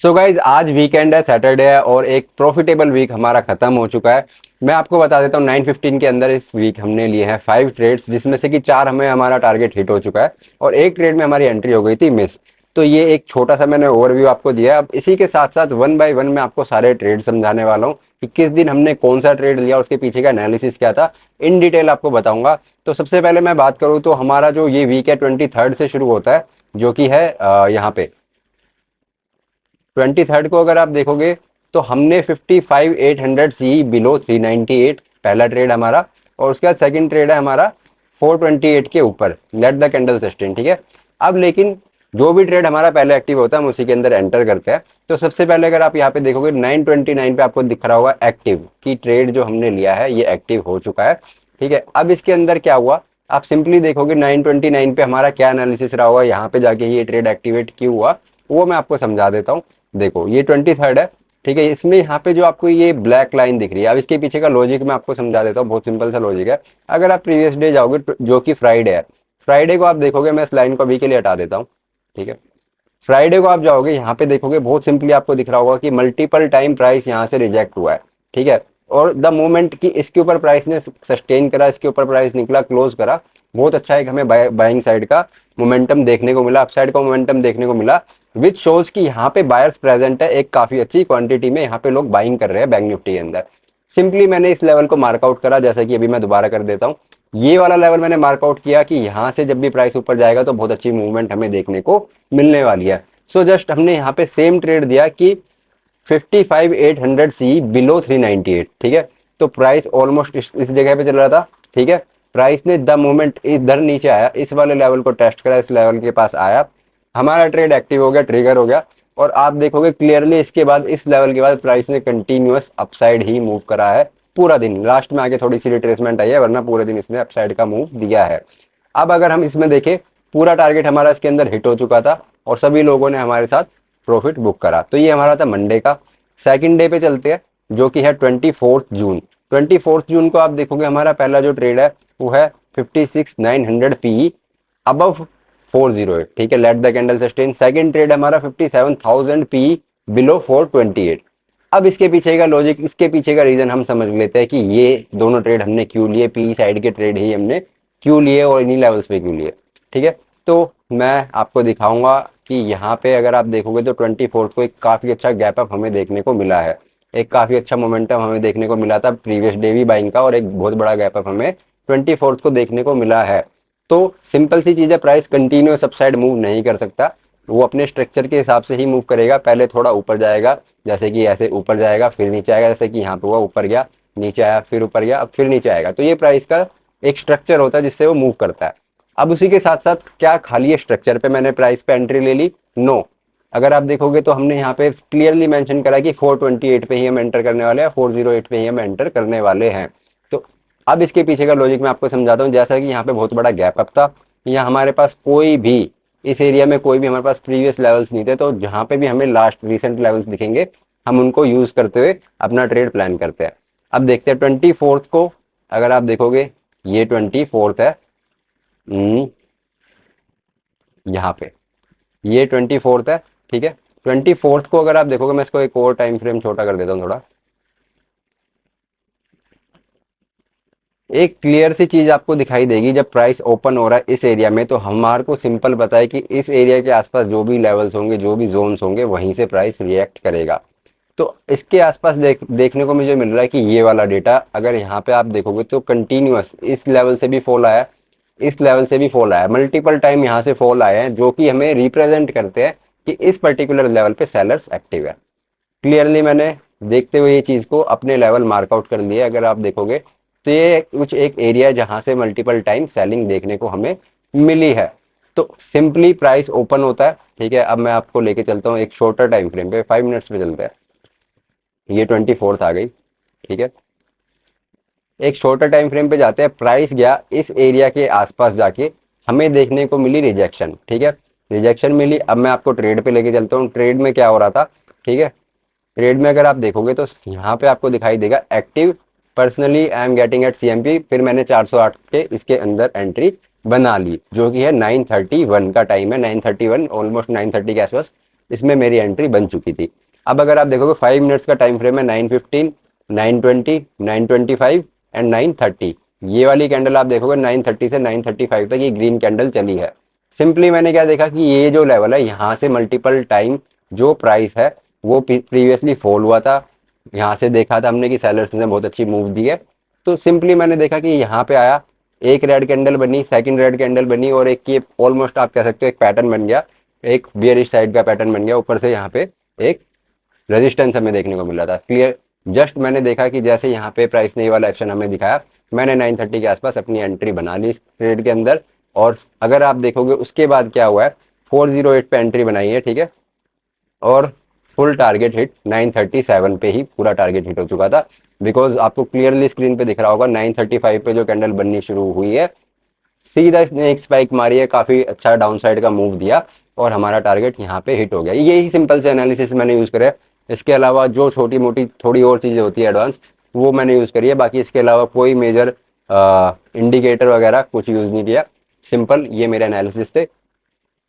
So guys आज weekend है, Saturday है और एक प्रॉफिटेबल वीक हमारा खत्म हो चुका है। मैं आपको बता देता हूँ 9:15 के अंदर इस वीक हमने लिए हैं 5 ट्रेड्स, जिसमें से कि 4 हमें हमारा टारगेट हिट हो चुका है और एक ट्रेड में हमारी एंट्री हो गई थी मिस। तो ये एक छोटा सा मैंने ओवरव्यू आपको दिया है। अब इसी के साथ साथ वन बाय वन मैं आपको सारे ट्रेड समझाने वाला हूँ कि किस दिन हमने कौन सा ट्रेड लिया, उसके पीछे का एनालिसिस क्या था, इन डिटेल आपको बताऊंगा। तो सबसे पहले मैं बात करूँ तो हमारा जो ये वीक है 23rd से शुरू होता है, जो कि है यहाँ पे 23rd को अगर आप देखोगे तो हमने 55,800 सी बिलो 398 पहला ट्रेड हमारा, और उसके बाद सेकंड ट्रेड है हमारा 428 के ऊपर, लेट द कैंडल सस्टेन। ठीक है। अब लेकिन जो भी ट्रेड हमारा पहले एक्टिव होता है हम उसी के अंदर एंटर करते हैं। तो सबसे पहले अगर आप यहाँ पे देखोगे 929 पे आपको दिख रहा होगा एक्टिव की ट्रेड जो हमने लिया है ये एक्टिव हो चुका है। ठीक है। अब इसके अंदर क्या हुआ, आप सिंपली देखोगे 929 पे हमारा क्या एनालिसिस रहा होगा, यहाँ पे जाके ये ट्रेड एक्टिवेट क्यों हुआ वो मैं आपको समझा देता हूँ। देखो ये 23rd है। ठीक है। इसमें यहाँ पे जो आपको ये ब्लैक लाइन दिख रही है, अब इसके पीछे का लॉजिक मैं आपको समझा देता हूँ। बहुत सिंपल सा लॉजिक है। अगर आप प्रीवियस डे जाओगे जो कि फ्राइडे है, फ्राइडे को आप देखोगे, मैं इस लाइन को अभी के लिए हटा देता हूँ। ठीक है। फ्राइडे को आप जाओगे, यहाँ पे देखोगे बहुत सिंपली आपको दिख रहा होगा कि मल्टीपल टाइम प्राइस यहाँ से रिजेक्ट हुआ है। ठीक है। और द मोमेंट कि इसके ऊपर प्राइस ने सस्टेन करा, इसके ऊपर प्राइस निकला, क्लोज करा, बहुत अच्छा एक हमें बाइंग साइड का मोमेंटम देखने को मिला, अपसाइड का मोमेंटम देखने को मिला, विच शोज कि यहाँ पे बायर्स प्रेजेंट है, एक काफी अच्छी क्वांटिटी में यहाँ पे लोग बाइंग कर रहे हैं बैंक निफ्टी के अंदर। सिंपली मैंने इस लेवल को मार्कआउट करा, जैसा कि अभी मैं दोबारा कर देता हूँ। ये वाला लेवल मैंने मार्कआउट किया कि यहाँ से जब भी प्राइस ऊपर जाएगा तो बहुत अच्छी मूवमेंट हमें देखने को मिलने वाली है। सो जस्ट हमने यहाँ पे सेम ट्रेड दिया कि 55,800 सी बिलो 398। ठीक है। तो प्राइस ऑलमोस्ट इस जगह पे चल रहा था। ठीक है। प्राइस ने द मोमेंट इधर नीचे आया, इस वाले लेवल को टेस्ट करा, इस लेवल के पास आया, हमारा ट्रेड एक्टिव हो गया, ट्रिगर हो गया। और आप देखोगे क्लियरली इसके बाद, इस लेवल के बाद प्राइस ने कंटिन्यूअस अपसाइड ही मूव करा है पूरा दिन। लास्ट में आके थोड़ी सी रिट्रेसमेंट आई है, वरना पूरे दिन इसने अपसाइड का मूव दिया है। अब अगर हम इसमें देखें, पूरा टारगेट हमारा इसके अंदर हिट हो चुका था और सभी लोगों ने हमारे साथ प्रॉफिट बुक करा। तो ये हमारा था मंडे का। सेकंड डे पे चलते हैं, जो कि है 24 जून। 24 जून को आप देखोगे हमारा पहला जो ट्रेड है वो है 56,900 पी अबव 408। ठीक है। Let the candle sustain. Second trade हमारा 57,000 पी बिलो 428। अब इसके पीछे का लॉजिक, इसके पीछे का रीजन हम समझ लेते हैं कि ये दोनों ट्रेड हमने क्यों लिए, पी साइड के ट्रेड ही हमने क्यों लिए और इन्हीं लेवल्स पे क्यों लिए। ठीक है। तो मैं आपको दिखाऊंगा कि यहाँ पे अगर आप देखोगे तो 24 को एक काफी अच्छा गैप अप हमें देखने को मिला है, एक काफी अच्छा मोमेंटम हमें देखने को मिला था प्रीवियस डे भी बाइंग का, और एक बहुत बड़ा गैप अप हमें 24 को देखने को मिला है। तो सिंपल सी चीज है, प्राइस कंटिन्यूअस अपसाइड मूव नहीं कर सकता, वो अपने स्ट्रक्चर के हिसाब से ही मूव करेगा। पहले थोड़ा ऊपर जाएगा, जैसे कि ऐसे ऊपर जाएगा, फिर नीचे आएगा, जैसे कि यहाँ पे हुआ, ऊपर गया, नीचे आया, फिर ऊपर गया, अब फिर नीचे आएगा। तो ये प्राइस का एक स्ट्रक्चर होता है जिससे वो मूव करता है। अब उसी के साथ साथ क्या खाली ये स्ट्रक्चर पे मैंने प्राइस पे एंट्री ले ली? नो। अगर आप देखोगे तो हमने यहाँ पे क्लियरली मेंशन करा कि 428 पे ही हम एंटर करने वाले हैं, 408 पे ही हम एंटर करने वाले हैं। तो अब इसके पीछे का लॉजिक मैं आपको समझाता हूँ। जैसा कि यहाँ पे बहुत बड़ा गैप अप था, यहाँ हमारे पास कोई भी, इस एरिया में कोई भी हमारे पास प्रीवियस लेवल्स नहीं थे, तो जहाँ पे भी हमें लास्ट रिसेंट लेवल्स दिखेंगे हम उनको यूज करते हुए अपना ट्रेड प्लान करते हैं। अब देखते हैं 24 को, अगर आप देखोगे ये 24 है, यहाँ पे ये 24 है। ठीक है। 24 को अगर आप देखोगे, मैं इसको एक और टाइम फ्रेम छोटा कर देता हूँ थोड़ा, एक क्लियर सी चीज आपको दिखाई देगी जब प्राइस ओपन हो रहा है इस एरिया में। तो हमारे को सिंपल पता है कि इस एरिया के आसपास जो भी लेवल्स होंगे, जो भी जोन्स होंगे, वहीं से प्राइस रिएक्ट करेगा। तो इसके आसपास देखने को मुझे मिल रहा है कि ये वाला डेटा, अगर यहाँ पे आप देखोगे तो कंटिन्यूअस इस लेवल से भी फॉल आया, इस लेवल से भी फॉल आया, मल्टीपल टाइम यहाँ से फॉल आए हैं, जो कि हमें रिप्रेजेंट करते हैं कि इस पर्टिकुलर लेवल पे सेलर्स एक्टिव है। क्लियरली मैंने देखते हुए ये चीज को अपने लेवल मार्कआउट कर लिया। अगर आप देखोगे तो ये कुछ एक एरिया है जहां से मल्टीपल टाइम सेलिंग देखने को हमें मिली है। तो सिंपली प्राइस ओपन होता है। ठीक है। अब मैं आपको लेके चलता हूँ एक शॉर्टर टाइम फ्रेम पे, 5 मिनट्स पे चलते हैं। ये 24 आ गई। ठीक है। एक शॉर्टर टाइम फ्रेम पे जाते हैं, प्राइस गया इस एरिया के आसपास जाके, हमें देखने को मिली रिजेक्शन। ठीक है। रिजेक्शन मिली। अब मैं आपको ट्रेड पे लेके चलता हूँ, ट्रेड में क्या हो रहा था। ठीक है। ट्रेड में अगर आप देखोगे तो यहाँ पे आपको दिखाई देगा active, personally I am getting eight CMP, फिर मैंने 408 के इसके अंदर एंट्री बना ली, जो कि है 9:31 का टाइम है, 9:31 ऑलमोस्ट 9:30 के आसपास इसमें मेरी एंट्री बन चुकी थी। अब अगर आप देखोगे 5 मिनट्स का टाइम फ्रेम है, 9:15, 9:20, 9:25 एंड 9:30। ये वाली कैंडल आप देखोगे 9:30 से 9:35 तक ये ग्रीन कैंडल चली है। सिंपली मैंने क्या देखा कि ये जो लेवल है यहाँ से मल्टीपल टाइम जो प्राइस है वो प्रीवियसली फॉल हुआ था। यहाँ से देखा था हमने कि सेलर्स ने बहुत अच्छी मूव दी है। तो सिंपली मैंने देखा कि यहाँ पे आया, एक रेड कैंडल बनी, सेकंड रेड कैंडल बनी, और एक ये ऑलमोस्ट आप कह सकते हो एक पैटर्न बन गया, एक बियरिश साइड का पैटर्न बन गया। ऊपर से यहाँ पे एक रेजिस्टेंस हमें देखने को मिल रहा था क्लियर। जस्ट मैंने देखा कि जैसे यहाँ पे प्राइस ने ये वाला एक्शन हमें दिखाया, मैंने 9:30 के आसपास अपनी एंट्री बना ली इस ट्रेड के अंदर। और अगर आप देखोगे उसके बाद क्या हुआ है, 408 पे एंट्री बनाई है, ठीक है, और फुल टारगेट हिट 9:37 पे ही पूरा टारगेट हिट हो चुका था। बिकॉज आपको क्लियरली स्क्रीन पे दिख रहा होगा 9:35 पे जो कैंडल बननी शुरू हुई है, सीधा इसने एक स्पाइक मारी है, काफी अच्छा डाउन साइड का मूव दिया और हमारा टारगेट यहाँ पे हिट हो गया। यही सिंपल से एनालिसिस मैंने यूज करा है। इसके अलावा जो छोटी मोटी थोड़ी और चीजें होती है एडवांस, वो मैंने यूज करी है। बाकी इसके अलावा कोई मेजर इंडिकेटर वगैरह कुछ यूज नहीं किया। सिंपल ये मेरे एनालिसिस थे।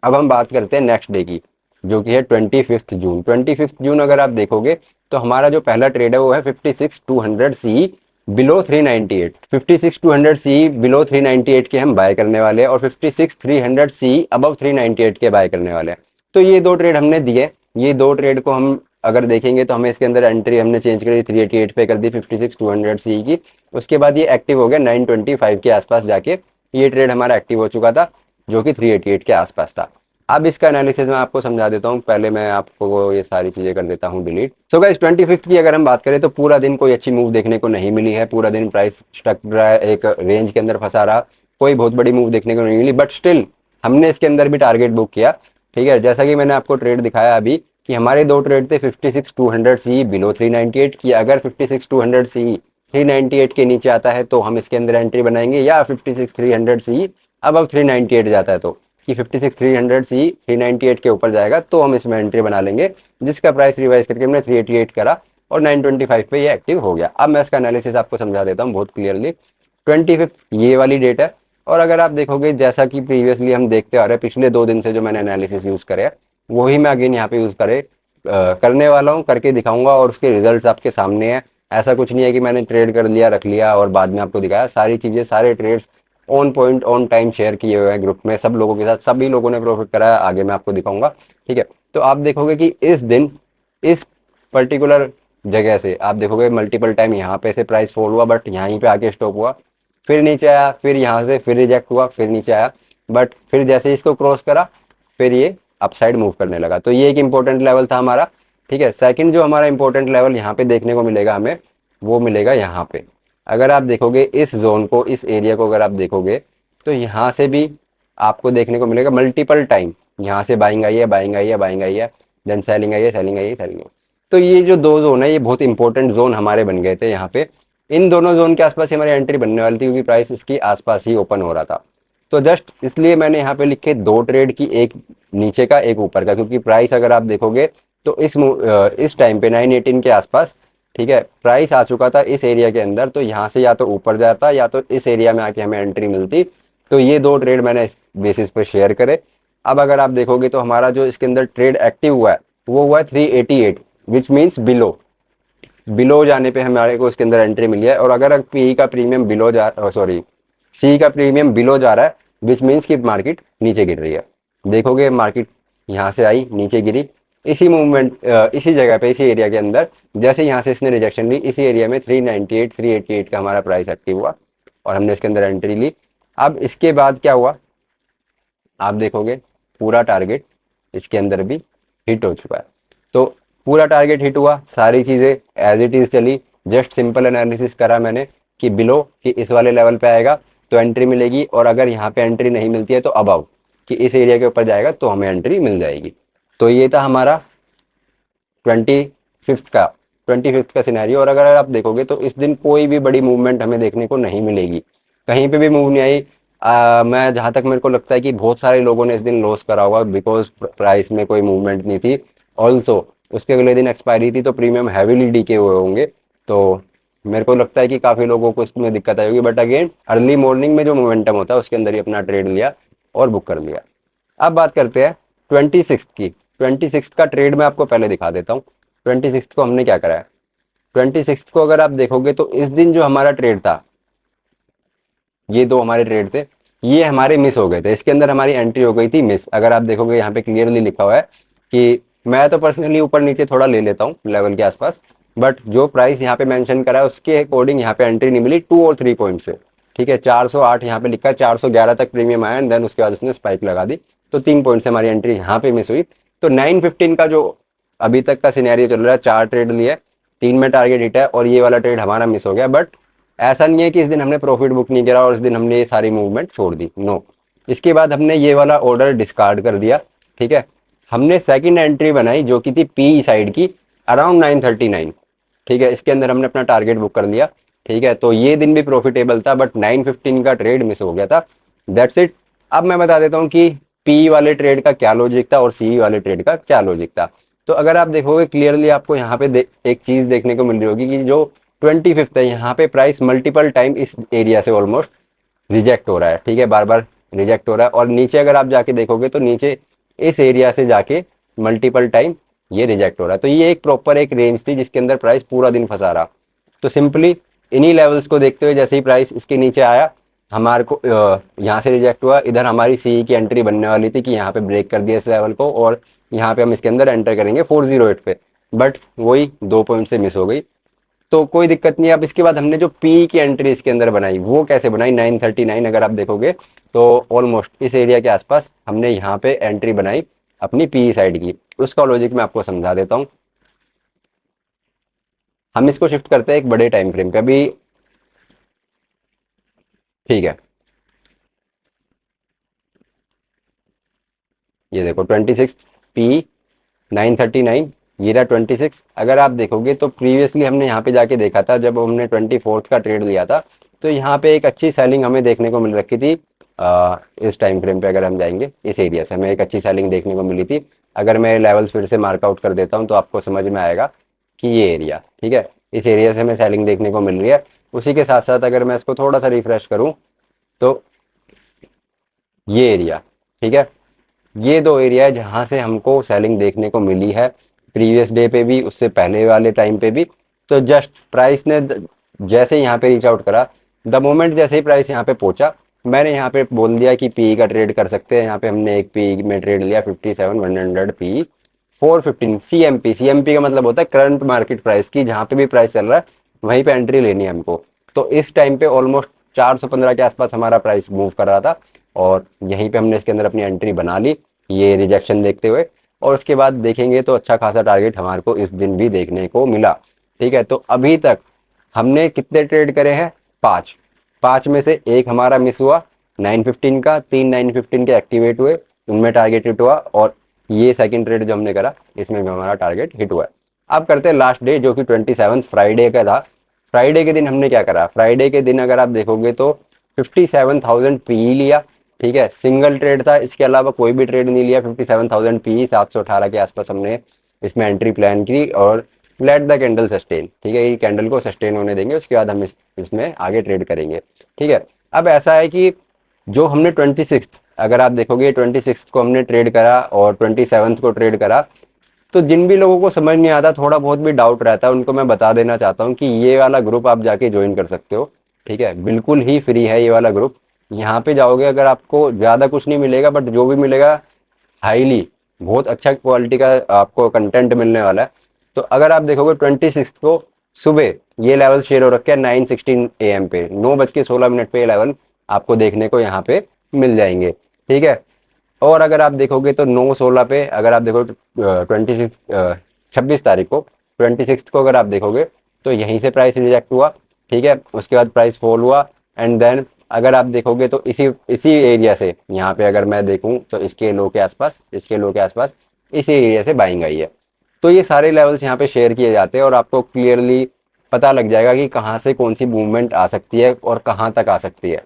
अब हम बात करते हैं नेक्स्ट डे की, जो कि है 25 जून। 25 जून अगर आप देखोगे तो हमारा जो पहला ट्रेड है वो है 56,200 सी बिलो 398। 56,200 सी बिलो 398 के हम बाय करने वाले हैं और 56,300 सी अबव 398 के बाय करने वाले हैं। तो ये दो ट्रेड हमने दिए। ये दो ट्रेड को हम अगर देखेंगे तो हमें इसके अंदर एंट्री हमने चेंज करी 388 पे कर दी 56,200 सी की। उसके बाद ये एक्टिव हो गया 925 के आसपास जाके, ये ट्रेड हमारा एक्टिव हो चुका था जो कि 388 के आसपास था। अब इसका एनालिसिस मैं आपको समझा देता हूँ। पहले मैं आपको ये सारी चीजें कर देता हूँ डिलीट। सो गाइस 25 की अगर हम बात करें तो पूरा दिन कोई अच्छी मूव देखने को नहीं मिली है। पूरा दिन प्राइस स्टक रहा है, एक रेंज के अंदर फंसा रहा, कोई बहुत बड़ी मूव देखने को नहीं मिली। बट स्टिल हमने इसके अंदर भी टारगेट बुक किया, ठीक है। जैसा कि मैंने आपको ट्रेड दिखाया अभी कि हमारे दो ट्रेड थे 56,200 सी बिलो 398 की। अगर 56,200 सी 398 के नीचे आता है तो हम इसके अंदर एंट्री बनाएंगे, या 56,300 सी अब 398 जाता है तो कि 56,300 सी 398 के ऊपर जाएगा तो हम इसमें एंट्री बना लेंगे, जिसका प्राइस रिवाइज करके हमने 388 करा और 925 पे ये एक्टिव हो गया। अब मैं इसका एनालिसिस आपको समझा देता हूँ बहुत क्लियरली। 25 ये वाली डेट है, और अगर आप देखोगे जैसा कि प्रीवियसली हम देखते आ रहे हैं पिछले 2 दिन से जो मैंने एनालिसिस यूज करे वही मैं अगेन यहाँ पे यूज करने वाला हूँ, करके दिखाऊंगा और उसके रिजल्ट्स आपके सामने है। ऐसा कुछ नहीं है कि मैंने ट्रेड कर लिया रख लिया और बाद में आपको दिखाया। सारी चीजें सारे trades on point on time share किए हुए हैं ग्रुप में सब लोगों के साथ, सभी लोगों ने प्रॉफिट करा है। आगे मैं आपको दिखाऊंगा, ठीक है। तो आप देखोगे कि इस दिन इस पर्टिकुलर जगह से आप देखोगे मल्टीपल टाइम यहाँ पे से प्राइस फॉल हुआ, बट यहीं पे आके स्टॉप हुआ, फिर नीचे आया, फिर यहाँ से फिर रिजेक्ट हुआ, फिर नीचे आया, बट फिर जैसे इसको क्रॉस करा फिर ये अपसाइड मूव करने लगा। तो ये एक इंपॉर्टेंट लेवल था हमारा, ठीक है। सेकंड जो हमारा इंपॉर्टेंट लेवल यहाँ पे देखने को मिलेगा हमें, वो मिलेगा यहाँ पे। अगर आप देखोगे इस जोन को, इस एरिया को अगर आप देखोगे तो यहाँ से भी आपको देखने को मिलेगा मल्टीपल टाइम, यहाँ से बाइंग आई है, बाइंग आई है, बाइंग आई है, देन सेलिंग आई है, सेलिंग आई है, सेलिंग आई है। तो ये जो दो जोन है ये बहुत इंपॉर्टेंट जोन हमारे बन गए थे यहाँ पे। इन दोनों जोन के आसपास ही हमारी एंट्री बनने वाली थी क्योंकि प्राइस इसकी आसपास ही ओपन हो रहा था। तो जस्ट इसलिए मैंने यहाँ पे लिखे दो ट्रेड की, एक नीचे का एक ऊपर का, क्योंकि प्राइस अगर आप देखोगे तो इस टाइम पे 918 के आसपास, ठीक है, प्राइस आ चुका था इस एरिया के अंदर। तो यहाँ से या तो ऊपर जाता या तो इस एरिया में आके हमें एंट्री मिलती। तो ये दो ट्रेड मैंने इस बेसिस पे शेयर करे। अब अगर आप देखोगे तो हमारा जो इसके अंदर ट्रेड एक्टिव हुआ है वो हुआ है 388, विच मीन्स बिलो। बिलो जाने पे हमारे को इसके अंदर एंट्री मिली है। और अगर पी का प्रीमियम बिलो जा सॉरी सी का प्रीमियम बिलो जा रहा है, विच मीन्स कि मार्केट नीचे गिर रही है। देखोगे मार्केट यहाँ से आई, नीचे गिरी, इसी मूवमेंट इसी जगह पे इसी एरिया के अंदर जैसे यहाँ से इसने रिजेक्शन ली, इसी एरिया में 398 388 का हमारा प्राइस एक्टिव हुआ और हमने इसके अंदर एंट्री ली। अब इसके बाद क्या हुआ आप देखोगे पूरा टारगेट इसके अंदर भी हिट हो चुका है। तो पूरा टारगेट हिट हुआ, सारी चीज़ें एज इट इज़ चली। जस्ट सिंपल एनालिसिस करा मैंने कि बिलो कि इस वाले लेवल पे आएगा तो एंट्री मिलेगी, और अगर यहाँ पे एंट्री नहीं मिलती है तो अबव कि इस एरिया के ऊपर जाएगा तो हमें एंट्री मिल जाएगी। तो ये था हमारा 25 का 25 का सिनेरियो। और अगर आप देखोगे तो इस दिन कोई भी बड़ी मूवमेंट हमें देखने को नहीं मिलेगी, कहीं पे भी मूव नहीं आई। मैं जहाँ तक मेरे को लगता है कि बहुत सारे लोगों ने इस दिन लॉस करा होगा बिकॉज प्राइस में कोई मूवमेंट नहीं थी। ऑल्सो उसके अगले दिन एक्सपायरी थी तो प्रीमियम हैवीली डीके हुए होंगे। तो मेरे को लगता है कि काफ़ी लोगों को इसमें दिक्कत आई होगी। बट अगेन अर्ली मॉर्निंग में जो मोमेंटम होता है उसके अंदर ही अपना ट्रेड लिया और बुक कर लिया। अब बात करते हैं 26 की। 26 का ट्रेड मैं आपको पहले दिखा देता हूँ। 26 को हमने क्या करा है, 26 को अगर आप देखोगे तो इस दिन जो हमारा ट्रेड था, ये दो हमारे ट्रेड थे, ये हमारे मिस हो गए थे, इसके अंदर हमारी एंट्री हो गई थी मिस। अगर आप देखोगे यहाँ पे क्लियरली लिखा हुआ है कि मैं तो पर्सनली ऊपर नीचे थोड़ा ले लेता हूँ लेवल के आसपास, बट जो प्राइस यहाँ पे मेंशन करा है उसके अकॉर्डिंग यहाँ पे एंट्री नहीं मिली 2 और 3 पॉइंट से। ठीक है, 408 यहाँ पे लिखा है, 411 तक प्रीमियम आया एंड देन उसके बाद उसने स्पाइक लगा दी, तो 3 पॉइंट से हमारी एंट्री यहाँ पे मिस हुई। तो 9:15 का जो अभी तक का सिनेरियो चल रहा है, 4 ट्रेड लिए, 3 में टारगेट हिट है और ये वाला ट्रेड हमारा मिस हो गया। बट ऐसा नहीं है कि इस दिन हमने प्रॉफिट बुक नहीं करा और इस दिन हमने ये सारी मूवमेंट छोड़ दी, नो। इसके बाद हमने ये वाला ऑर्डर डिस्कार्ड कर दिया। ठीक है, हमने सेकंड एंट्री बनाई जो कि थी पी साइड की अराउंड 939। ठीक है, इसके अंदर हमने अपना टारगेट बुक कर लिया। ठीक है, तो ये दिन भी प्रॉफिटेबल था बट 9:15 का ट्रेड मिस हो गया था, दैट्स इट। अब मैं बता देता हूँ कि पी वाले ट्रेड का क्या लॉजिक था और सी वाले ट्रेड का क्या लॉजिक था। तो अगर आप देखोगे क्लियरली आपको यहाँ पे एक चीज देखने को मिल रही होगी कि जो 25th है, यहाँ पे प्राइस मल्टीपल टाइम इस एरिया से ऑलमोस्ट रिजेक्ट हो रहा है। ठीक है, बार बार रिजेक्ट हो रहा है और नीचे अगर आप जाके देखोगे तो नीचे इस एरिया से जाके मल्टीपल टाइम ये रिजेक्ट हो रहा है। तो ये एक प्रॉपर एक रेंज थी जिसके अंदर प्राइस पूरा दिन फंसा रहा। तो सिंपली इन्हीं लेवल्स को देखते हुए जैसे ही प्राइस इसके नीचे आया, हमारे को यहाँ से रिजेक्ट हुआ, इधर हमारी सी की एंट्री बनने वाली थी कि यहाँ पे ब्रेक कर दिया इस लेवल को और यहाँ पे हम इसके अंदर एंटर करेंगे 408 पे, बट वही 2 पॉइंट से मिस हो गई। तो कोई दिक्कत नहीं। अब इसके बाद हमने जो पी की एंट्री इसके अंदर बनाई वो कैसे बनाई, 939 अगर आप देखोगे तो ऑलमोस्ट इस एरिया के आसपास हमने यहाँ पे एंट्री बनाई अपनी पी साइड की। उसका लॉजिक मैं आपको समझा देता हूँ। हम इसको शिफ्ट करते हैं एक बड़े टाइम फ्रेम पे अभी। ठीक है, ये देखो 26 पी 939, ये रहा 26। अगर आप देखोगे तो प्रीवियसली हमने यहाँ पे जाके देखा था जब हमने 24th का ट्रेड लिया था, तो यहाँ पे एक अच्छी सेलिंग हमें देखने को मिल रखी थी। इस टाइम फ्रेम पे अगर हम जाएंगे इस एरिया से हमें एक अच्छी सेलिंग देखने को मिली थी। अगर मैं लेवल्स फिर से मार्कआउट कर देता हूँ तो आपको समझ में आएगा कि ये एरिया, ठीक है, इस एरिया से हमें सेलिंग देखने को मिल रही है। उसी के साथ साथ अगर मैं इसको थोड़ा सा रिफ्रेश करूँ तो ये एरिया, ठीक है, ये दो एरिया है जहां से हमको सेलिंग देखने को मिली है, प्रीवियस डे पे भी उससे पहले वाले टाइम पे भी। तो जस्ट प्राइस ने जैसे यहाँ पे रीच आउट करा, द मोमेंट जैसे ही प्राइस यहाँ पे पहुंचा, मैंने यहाँ पे बोल दिया कि पी का ट्रेड कर सकते हैं। यहाँ पे हमने एक पी में ट्रेड लिया 57,100 पी 415 सीएमपी। सीएमपी का मतलब होता है करंट मार्केट प्राइस की, जहाँ पे भी प्राइस चल रहा है वहीं पे एंट्री लेनी है हमको। तो इस टाइम पे ऑलमोस्ट 415 के आसपास हमारा प्राइस मूव कर रहा था और यहीं पे हमने इसके अंदर अपनी एंट्री बना ली ये रिजेक्शन देखते हुए। और उसके बाद देखेंगे तो अच्छा खासा टारगेट हमारे को इस दिन भी देखने को मिला। ठीक है, तो अभी तक हमने कितने ट्रेड करे हैं, 5। 5 में से एक हमारा मिस हुआ 9:15 का, 3 9:15 के एक्टिवेट हुए, उनमें टारगेट हिट हुआ और ये सेकंड ट्रेड जो हमने करा इसमें भी हमारा टारगेट हिट हुआ है। अब करते हैं लास्ट डे जो कि 27 फ्राइडे का था। फ्राइडे के दिन हमने क्या करा, फ्राइडे के दिन अगर आप देखोगे तो 57,000 पी लिया। ठीक है, सिंगल ट्रेड था, इसके अलावा कोई भी ट्रेड नहीं लिया। 57,000 पी 718 के आसपास हमने इसमें एंट्री प्लान की और लेट द कैंडल सस्टेन। ठीक है, ये कैंडल को सस्टेन होने देंगे, उसके बाद हम इसमें आगे ट्रेड करेंगे। ठीक है, अब ऐसा है कि जो हमने 26, अगर आप देखोगे 26 को हमने ट्रेड करा और 27 को ट्रेड करा, तो जिन भी लोगों को समझ नहीं आता, थोड़ा बहुत भी डाउट रहता है, उनको मैं बता देना चाहता हूँ कि ये वाला ग्रुप आप जाके ज्वाइन कर सकते हो। ठीक है, बिल्कुल ही फ्री है ये वाला ग्रुप। यहाँ पे जाओगे अगर आपको ज़्यादा कुछ नहीं मिलेगा बट जो भी मिलेगा हाईली बहुत अच्छा क्वालिटी का आपको कंटेंट मिलने वाला है। तो अगर आप देखोगे 26 को सुबह ये लेवल शेयर हो रखे हैं 9:16 AM पे, 9:16 पे ये लेवल आपको देखने को यहाँ पे मिल जाएंगे। ठीक है, और अगर आप देखोगे तो 9:16 पे अगर आप देखो 26 तारीख को 26 को अगर आप देखोगे तो यहीं से प्राइस रिजेक्ट हुआ। ठीक है, उसके बाद प्राइस फॉल हुआ एंड देन अगर आप देखोगे तो इसी इसी एरिया से यहाँ पे अगर मैं देखूँ तो इसके लो के आसपास, इसके लो के आसपास इसी एरिया से बाइंग आई है। तो ये सारे लेवल्स यहाँ पे शेयर किए जाते हैं और आपको क्लियरली पता लग जाएगा कि कहाँ से कौन सी मूवमेंट आ सकती है और कहाँ तक आ सकती है।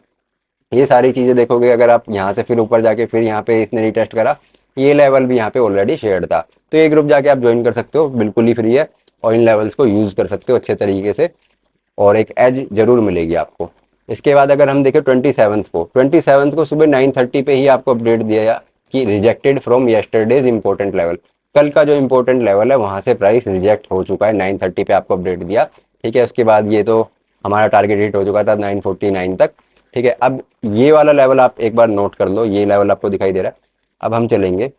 ये सारी चीज़ें देखोगे अगर आप यहाँ से फिर ऊपर जाके फिर यहाँ पे इसने रीटेस्ट करा, ये लेवल भी यहाँ पे ऑलरेडी शेयर्ड था। तो ये ग्रुप जाके आप ज्वाइन कर सकते हो, बिल्कुल ही फ्री है और इन लेवल्स को यूज़ कर सकते हो अच्छे तरीके से और एक एज जरूर मिलेगी आपको। इसके बाद अगर हम देखें 27 को सुबह 9:30 पे ही आपको अपडेट दिया कि rejected from yesterday's important level. कल का जो इंपॉर्टेंट लेवल है वहाँ से प्राइस रिजेक्ट हो चुका है, 930 पे आपको अपडेट दिया, ठीक है। उसके बाद ये तो हमारा टारगेट हिट हो चुका था 949 तक, ठीक है। अब ये वाला लेवल आप एक बार नोट कर लो, ये लेवल आपको दिखाई दे रहा है। अब हम चलेंगे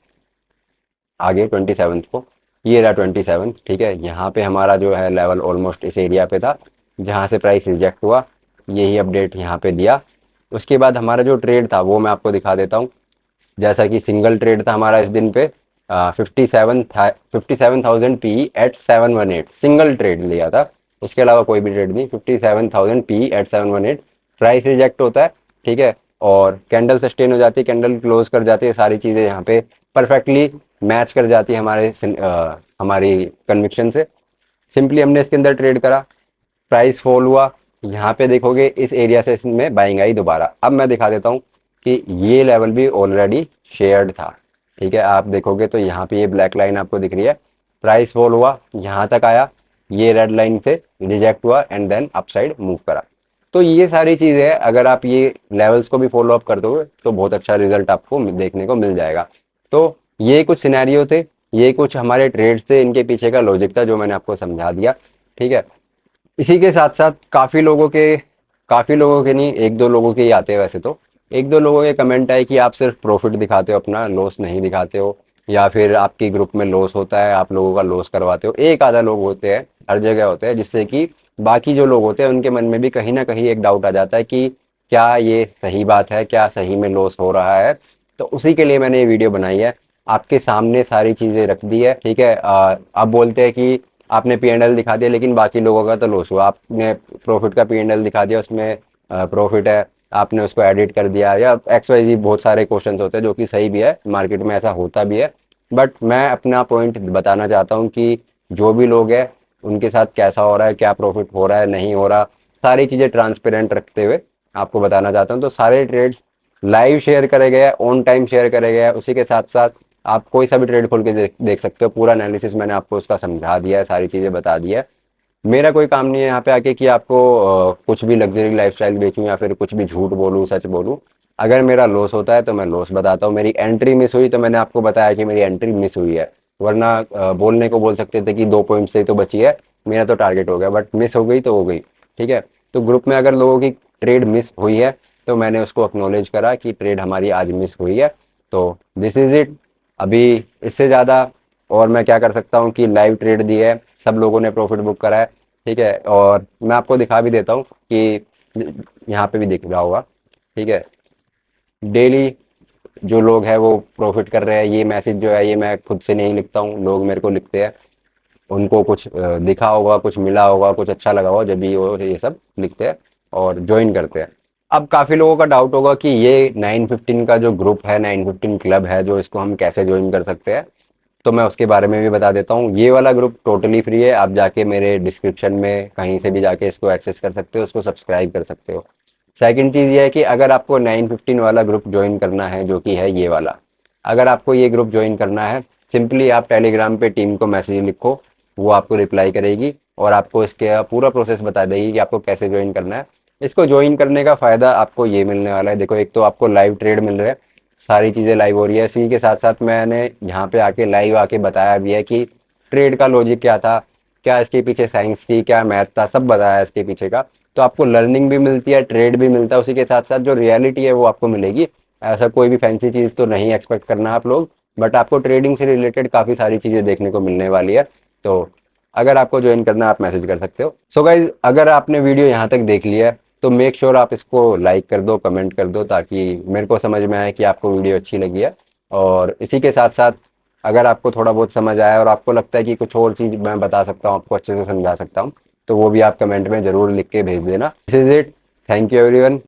आगे 27 को, ये रहा 27, ठीक है। यहाँ पे हमारा जो है लेवल ऑलमोस्ट इस एरिया पे था जहाँ से प्राइस रिजेक्ट हुआ, यही अपडेट यहाँ पे दिया। उसके बाद हमारा जो ट्रेड था वो मैं आपको दिखा देता हूँ। जैसा कि सिंगल ट्रेड था हमारा इस दिन पे 57,000 पी एट 718, सिंगल ट्रेड लिया था, इसके अलावा कोई भी ट्रेड नहीं। 57,000 पी एट 718 प्राइस रिजेक्ट होता है, ठीक है। और कैंडल सस्टेन हो जाती है, कैंडल क्लोज कर जाती है, सारी चीज़ें यहाँ पे परफेक्टली मैच कर जाती है हमारी कन्विक्शन से। सिंपली हमने इसके अंदर ट्रेड करा, प्राइस फॉल हुआ, यहाँ पे देखोगे इस एरिया से इसमें बाइंग आई दोबारा। अब मैं दिखा देता हूँ कि ये लेवल भी ऑलरेडी शेयर्ड था, ठीक है। आप देखोगे तो यहाँ पे ये ब्लैक लाइन आपको दिख रही है, प्राइस फॉल हुआ, यहाँ तक आया, ये रेड लाइन से रिजेक्ट हुआ एंड देन अपसाइड मूव करा। तो ये सारी चीज़ें अगर आप ये लेवल्स को भी फॉलो अप कर दोगे तो बहुत अच्छा रिजल्ट आपको देखने को मिल जाएगा। तो ये कुछ सिनेरियो थे, ये कुछ हमारे ट्रेड्स थे, इनके पीछे का लॉजिक था जो मैंने आपको समझा दिया, ठीक है। इसी के साथ साथ काफ़ी लोगों के नहीं, एक दो लोगों के ही आते हैं वैसे तो। एक दो लोगों के कमेंट आए कि आप सिर्फ प्रॉफिट दिखाते हो, अपना लॉस नहीं दिखाते हो, या फिर आपकी ग्रुप में लॉस होता है आप लोगों का लॉस करवाते हो। एक आधा लोग होते हैं, हर जगह होते हैं, जिससे कि बाकी जो लोग होते हैं उनके मन में भी कहीं ना कहीं एक डाउट आ जाता है कि क्या ये सही बात है, क्या सही में लॉस हो रहा है। तो उसी के लिए मैंने ये वीडियो बनाई है, आपके सामने सारी चीज़ें रख दी है, ठीक है। अब बोलते हैं कि आपने P&L दिखा दिया लेकिन बाकी लोगों का तो लॉस हुआ, आपने प्रॉफिट का P&L दिखा दिया, उसमें प्रॉफिट है, आपने उसको एडिट कर दिया, या XYZ बहुत सारे क्वेश्चंस होते हैं जो कि सही भी है, मार्केट में ऐसा होता भी है। बट मैं अपना पॉइंट बताना चाहता हूँ कि जो भी लोग हैं उनके साथ कैसा हो रहा है, क्या प्रॉफिट हो रहा है, नहीं हो रहा, सारी चीज़ें ट्रांसपेरेंट रखते हुए आपको बताना चाहता हूँ। तो सारे ट्रेड्स लाइव शेयर करे गए हैं, ऑन टाइम शेयर करे गए हैं, उसी के साथ साथ आप कोई सा भी ट्रेड खोल के देख सकते हो, पूरा एनालिसिस मैंने आपको उसका समझा दिया है, सारी चीज़ें बता दी है। मेरा कोई काम नहीं है यहाँ पे आके कि आपको कुछ भी लग्जरी लाइफस्टाइल बेचूं या फिर कुछ भी झूठ बोलूं, सच बोलूं। अगर मेरा लॉस होता है तो मैं लॉस बताता हूँ, मेरी एंट्री मिस हुई तो मैंने आपको बताया कि मेरी एंट्री मिस हुई है, वरना बोलने को बोल सकते थे कि 2 पॉइंट से ही तो बची है, मेरा तो टारगेट हो गया, बट मिस हो गई तो हो गई, ठीक है। तो ग्रुप में अगर लोगों की ट्रेड मिस हुई है तो मैंने उसको एक्नॉलेज करा कि ट्रेड हमारी आज मिस हुई है, तो दिस इज इट। अभी इससे ज़्यादा और मैं क्या कर सकता हूँ कि लाइव ट्रेड दी है, सब लोगों ने प्रॉफिट बुक करा है, ठीक है। और मैं आपको दिखा भी देता हूँ कि यहाँ पे भी दिख रहा होगा, ठीक है। डेली जो लोग हैं वो प्रॉफिट कर रहे हैं, ये मैसेज जो है ये मैं खुद से नहीं लिखता हूँ, लोग मेरे को लिखते हैं, उनको कुछ दिखा होगा, कुछ मिला होगा, कुछ अच्छा लगा होगा जब भी वो ये सब लिखते हैं और ज्वाइन करते हैं। अब काफ़ी लोगों का डाउट होगा कि ये 915 का जो ग्रुप है, 915 क्लब है, जो इसको हम कैसे ज्वाइन कर सकते हैं, तो मैं उसके बारे में भी बता देता हूँ। ये वाला ग्रुप टोटली फ्री है, आप जाके मेरे डिस्क्रिप्शन में कहीं से भी जाके इसको एक्सेस कर सकते हो, उसको सब्सक्राइब कर सकते हो। सेकंड चीज़ ये है कि अगर आपको 915 वाला ग्रुप ज्वाइन करना है, जो कि है ये वाला, अगर आपको ये ग्रुप ज्वाइन करना है, सिंपली आप टेलीग्राम पे टीम को मैसेज लिखो, वो आपको रिप्लाई करेगी और आपको इसके पूरा प्रोसेस बता देगी कि आपको कैसे ज्वाइन करना है। इसको ज्वाइन करने का फ़ायदा आपको ये मिलने वाला है, देखो एक तो आपको लाइव ट्रेड मिल रहा है, सारी चीज़ें लाइव हो रही है, इसी के साथ साथ मैंने यहाँ पे आके लाइव आके बताया भी है कि ट्रेड का लॉजिक क्या था, क्या इसके पीछे साइंस थी, क्या मैथ था, सब बताया इसके पीछे का। तो आपको लर्निंग भी मिलती है, ट्रेड भी मिलता है, उसी के साथ साथ जो रियलिटी है वो आपको मिलेगी। ऐसा कोई भी फैंसी चीज़ तो नहीं एक्सपेक्ट करना आप लोग, बट आपको ट्रेडिंग से रिलेटेड काफ़ी सारी चीज़ें देखने को मिलने वाली है। तो अगर आपको ज्वाइन करना है आप मैसेज कर सकते हो। सो गाइज, अगर आपने वीडियो यहाँ तक देख लिया है तो मेक श्योर आप इसको लाइक कर दो, कमेंट कर दो, ताकि मेरे को समझ में आए कि आपको वीडियो अच्छी लगी है। और इसी के साथ साथ अगर आपको थोड़ा बहुत समझ आया और आपको लगता है कि कुछ और चीज़ मैं बता सकता हूँ, आपको अच्छे से समझा सकता हूँ, तो वो भी आप कमेंट में ज़रूर लिख के भेज देना। This is it, thank you everyone.